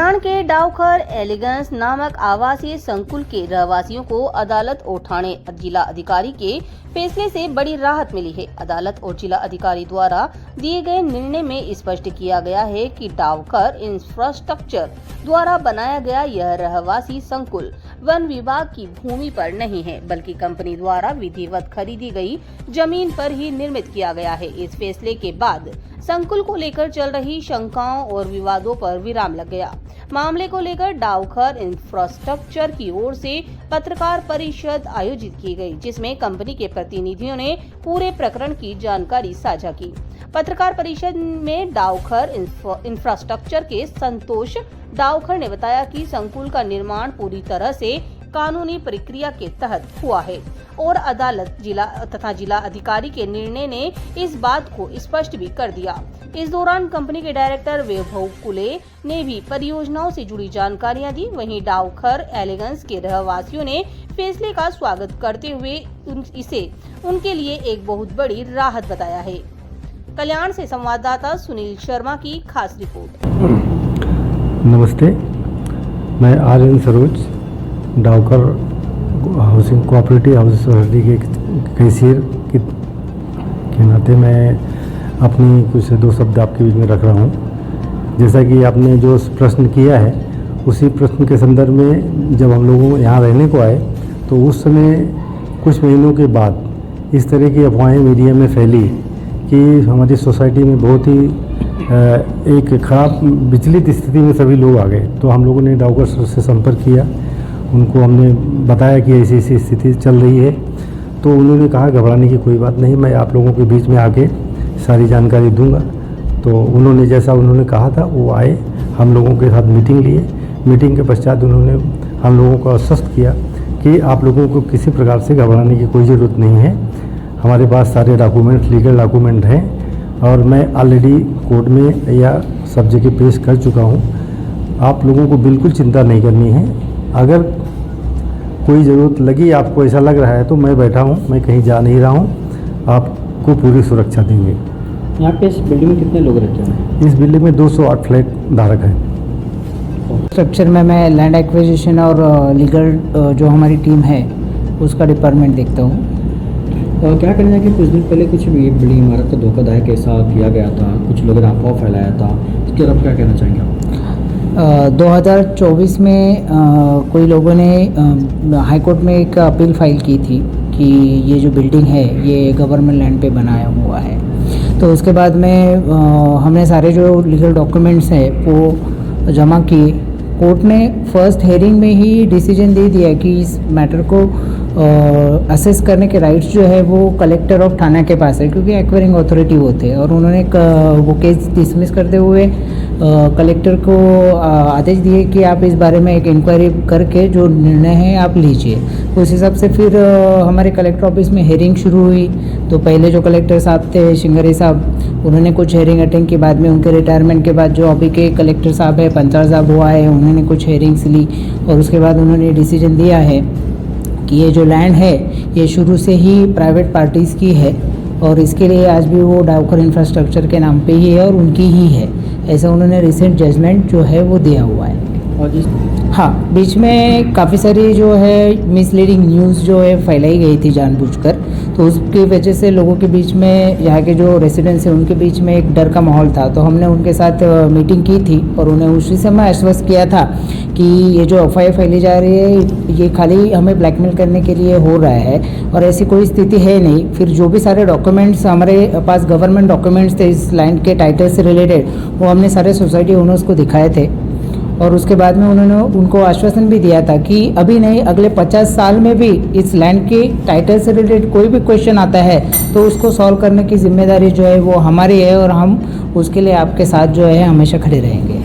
कल्याण के डाउखर एलिगेंस नामक आवासीय संकुल के रहवासियों को अदालत और थाने जिला अधिकारी के फैसले से बड़ी राहत मिली है। अदालत और जिला अधिकारी द्वारा दिए गए निर्णय में स्पष्ट किया गया है कि डाउखर इंफ्रास्ट्रक्चर द्वारा बनाया गया यह रहवासी संकुल वन विभाग की भूमि पर नहीं है, बल्कि कंपनी द्वारा विधिवत खरीदी गई जमीन पर ही निर्मित किया गया है। इस फैसले के बाद संकुल को लेकर चल रही शंकाओं और विवादों पर विराम लग गया। मामले को लेकर डाउखर इंफ्रास्ट्रक्चर की ओर से पत्रकार परिषद आयोजित की गई, जिसमें कंपनी के प्रतिनिधियों ने पूरे प्रकरण की जानकारी साझा की। पत्रकार परिषद में डाउखर इंफ्रास्ट्रक्चर के संतोष डाउखर ने बताया कि संकुल का निर्माण पूरी तरह से कानूनी प्रक्रिया के तहत हुआ है और अदालत जिला अधिकारी के निर्णय ने इस बात को स्पष्ट भी कर दिया। इस दौरान कंपनी के डायरेक्टर वैभव कुले ने भी परियोजनाओं से जुड़ी जानकारियां दी। वहीं डाउखर एलिगेंस के रहवासियों ने फैसले का स्वागत करते हुए इसे उनके लिए एक बहुत बड़ी राहत बताया है। कल्याण से संवाददाता सुनील शर्मा की खास रिपोर्ट। नमस्ते, मैं Aryan Saroj Daukhar housing cooperative housing society के कैशियर के नाते मैं अपनी कुछ दो शब्द आपके बीच में रख रहा हूँ। जैसा कि आपने जो प्रश्न किया है, उसी प्रश्न के संदर्भ में जब हम लोग यहाँ रहने को आए तो उस समय कुछ महीनों के बाद इस तरह की अफवाहें मीडिया में फैली कि हमारी सोसाइटी में बहुत ही एक खराब विचलित स्थिति में सभी लोग आ गए। तो हम लोगों ने डाउखर सर से संपर्क किया, उनको हमने बताया कि ऐसी ऐसी स्थिति चल रही है। तो उन्होंने कहा घबराने की कोई बात नहीं, मैं आप लोगों के बीच में आके सारी जानकारी दूंगा। तो उन्होंने जैसा उन्होंने कहा था वो आए, हम लोगों के साथ मीटिंग लिए। मीटिंग के पश्चात उन्होंने हम लोगों को आश्वस्त किया कि आप लोगों को किसी प्रकार से घबराने की कोई ज़रूरत नहीं है। हमारे पास सारे डॉक्यूमेंट लीगल डॉक्यूमेंट हैं और मैं ऑलरेडी कोर्ट में या सब जगह पेश कर चुका हूँ। आप लोगों को बिल्कुल चिंता नहीं करनी है। अगर कोई ज़रूरत लगी, आपको ऐसा लग रहा है, तो मैं बैठा हूँ, मैं कहीं जा नहीं रहा हूँ, आपको पूरी सुरक्षा देंगे। यहाँ पे इस बिल्डिंग में कितने लोग रहते हैं? इस बिल्डिंग में 208 फ्लैट धारक हैं। स्ट्रक्चर में मैं लैंड एक्विजिशन और लीगल जो हमारी टीम है उसका डिपार्टमेंट देखता हूँ। क्या कहना है कि कुछ दिन पहले कुछ ये बिल्डिंग इमारत का धोखादायक ऐसा किया गया था, कुछ लोगों ने अफवाह फैलाया था, इसके आप क्या कहना चाहेंगे आप? 2024 में कोई लोगों ने हाईकोर्ट में एक अपील फाइल की थी कि ये जो बिल्डिंग है ये गवर्नमेंट लैंड पे बनाया हुआ है। तो उसके बाद में हमने सारे जो लीगल डॉक्यूमेंट्स हैं वो जमा किए। कोर्ट ने फर्स्ट हेयरिंग में ही डिसीजन दे दिया कि इस मैटर को असेस करने के राइट्स जो है वो कलेक्टर ऑफ थाना के पास है, क्योंकि एक्वायरिंग अथॉरिटी होते हैं। और उन्होंने वो केस डिसमिस करते हुए कलेक्टर को आदेश दिए कि आप इस बारे में एक इंक्वायरी करके जो निर्णय है आप लीजिए। उस हिसाब से फिर हमारे कलेक्टर ऑफिस में हेयरिंग शुरू हुई। तो पहले जो कलेक्टर साहब थे शिंगरे साहब, उन्होंने कुछ हेयरिंग अटेंड की। बाद में उनके रिटायरमेंट के बाद जो अभी के कलेक्टर साहब है पंचाल साहब हुआ है, उन्होंने कुछ हेयरिंग्स ली और उसके बाद उन्होंने डिसीजन दिया है कि ये जो लैंड है ये शुरू से ही प्राइवेट पार्टीज़ की है और इसके लिए आज भी वो डाउखर इंफ्रास्ट्रक्चर के नाम पे ही है और उनकी ही है। ऐसा उन्होंने रिसेंट जजमेंट जो है वो दिया हुआ है। और हाँ, बीच में काफ़ी सारी जो है मिसलीडिंग न्यूज़ जो है फैलाई गई थी जानबूझकर, तो उसकी वजह से लोगों के बीच में, यहाँ के जो रेसिडेंट्स हैं उनके बीच में एक डर का माहौल था। तो हमने उनके साथ मीटिंग की थी और उन्हें उसी समय आश्वस्त किया था कि ये जो अफवाहें फैली जा रही है ये खाली हमें ब्लैकमेल करने के लिए हो रहा है और ऐसी कोई स्थिति है नहीं। फिर जो भी सारे डॉक्यूमेंट्स हमारे पास गवर्नमेंट डॉक्यूमेंट्स थे इस लैंड के टाइटल से रिलेटेड, वो हमने सारे सोसाइटी ओनर्स को दिखाए थे। और उसके बाद में उन्होंने उनको आश्वासन भी दिया था कि अभी नहीं, अगले 50 साल में भी इस लैंड के टाइटल से रिलेटेड कोई भी क्वेश्चन आता है तो उसको सॉल्व करने की जिम्मेदारी जो है वो हमारी है और हम उसके लिए आपके साथ जो है हमेशा खड़े रहेंगे।